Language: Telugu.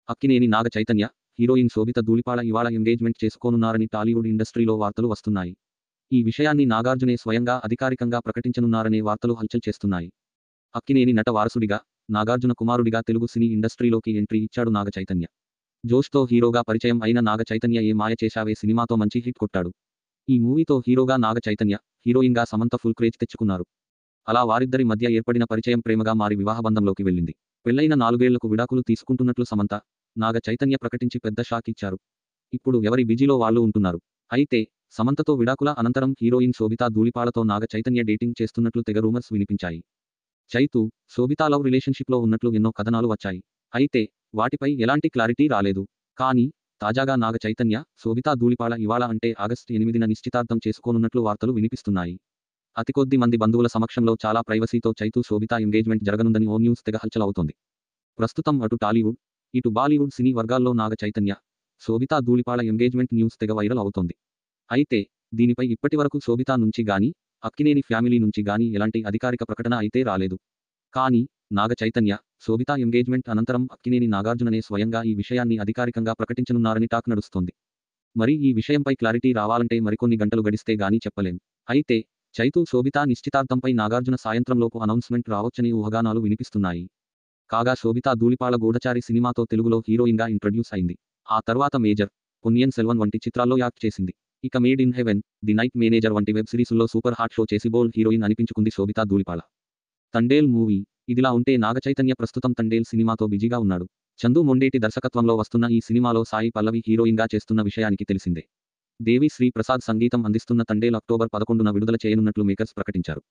అక్కినేని నాగ చైతన్య, హీరోయిన్ శోభిత ధూళిపాళ ఇవాళ ఎంగేజ్మెంట్ చేసుకోనున్నారని టాలీవుడ్ ఇండస్ట్రీలో వార్తలు వస్తున్నాయి. ఈ విషయాన్ని నాగార్జునే స్వయంగా అధికారికంగా ప్రకటించనున్నారనే వార్తలు హల్చల్ చేస్తున్నాయి. అక్కినేని నట వారసుడిగా, నాగార్జున కుమారుడిగా తెలుగు సినీ ఇండస్ట్రీలోకి ఎంట్రీ ఇచ్చాడు నాగ చైతన్య. జోష్తో హీరోగా పరిచయం అయిన నాగ చైతన్య ఏ మాయ చేశావే సినిమాతో మంచి హిట్ కొట్టాడు. ఈ మూవీతో హీరోగా నాగ చైతన్య, హీరోయిన్గా సమంత ఫుల్ క్రేజ్ తెచ్చుకున్నారు. అలా వారిద్దరి మధ్య ఏర్పడిన పరిచయం ప్రేమగా మారి వివాహబంధంలోకి వెళ్ళింది. పెళ్లైన 4 ఏళ్లకు విడాకులు తీసుకుంటున్నట్లు సమంత, నాగ చైతన్య ప్రకటించి పెద్ద షాక్ ఇచ్చారు. ఇప్పుడు ఎవరి బిజీలో వాళ్ళు ఉంటున్నారు. అయితే సమంతతో విడాకుల అనంతరం హీరోయిన్ శోభితా ధూళిపాళతో నాగ చైతన్య డేటింగ్ చేస్తున్నట్లు తెగ రూమర్స్ వినిపించాయి. చైతూ, శోభితా లవ్ రిలేషన్షిప్లో ఉన్నట్లు ఎన్నో కథనాలు వచ్చాయి. అయితే వాటిపై ఎలాంటి క్లారిటీ రాలేదు. కానీ తాజాగా నాగ చైతన్య, శోభితా ధూళిపాళ ఇవాళ అంటే ఆగస్టు 8న నిశ్చితార్థం చేసుకోనున్నట్లు వార్తలు వినిపిస్తున్నాయి. అతికొద్ది మంది బంధువుల సమక్షంలో చాలా ప్రైవసీతో చైతూ శోభితా ఎంగేజ్మెంట్ జరగనుందని ఓ న్యూస్ తెగ హల్చల్ అవుతోంది. ప్రస్తుతం అటు టాలీవుడ్, ఇటు బాలీవుడ్ సినీ వర్గాల్లో నాగ చైతన్య, శోభితా ధూళిపాళ ఎంగేజ్మెంట్ న్యూస్ తెగ వైరల్ అవుతోంది. అయితే దీనిపై ఇప్పటివరకు శోభితా నుంచి గానీ, అక్కినేని ఫ్యామిలీ నుంచి గానీ ఎలాంటి అధికారిక ప్రకటన అయితే రాలేదు. కానీ నాగ చైతన్య, శోభితా ఎంగేజ్మెంట్ అనంతరం అక్కినేని నాగార్జుననే స్వయంగా ఈ విషయాన్ని అధికారికంగా ప్రకటించనున్నారని టాక్ నడుస్తోంది. మరి ఈ విషయంపై క్లారిటీ రావాలంటే మరికొన్ని గంటలు గడిస్తే గానీ చెప్పలేం. అయితే చైతూ శోభితా నిశ్చితార్థంపై నాగార్జున సాయంత్రంలోపు అనౌన్స్మెంట్ రావచ్చని ఊహాగానాలు వినిపిస్తున్నాయి. కాగా శోభితా ధూళిపాళ గూఢచారి సినిమాతో తెలుగులో హీరోయిన్గా ఇంట్రడ్యూస్ అయింది. ఆ తర్వాత మేజర్, పొన్నియిన్ సెల్వన్ వంటి చిత్రాల్లో యాక్ట్ చేసింది. ఇక made in heaven, the night manager వంటి వెబ్ సిరీసుల్లో సూపర్ హాట్ షో చేసి బోల్డ్ హీరోయిన్ అనిపించుకుంది శోభితా ధూళిపాళ. తండేల్ మూవీ ఇదిలా ఉంటే నాగ చైతన్య ప్రస్తుతం తండేల్ సినిమాతో బిజీగా ఉన్నాడు. చందు మొండేటి దర్శకత్వంలో వస్తున్న ఈ సినిమాలో సాయి పల్లవి హీరోయిన్గా చేస్తున్న విషయానికి తెలిసిందే. దేవి శ్రీ ప్రసాద్ సంగీతం అందిస్తున్న తండేల్ అక్టోబర్ 11న విడుదల చేయనున్నట్లు మేకర్స్ ప్రకటించారు.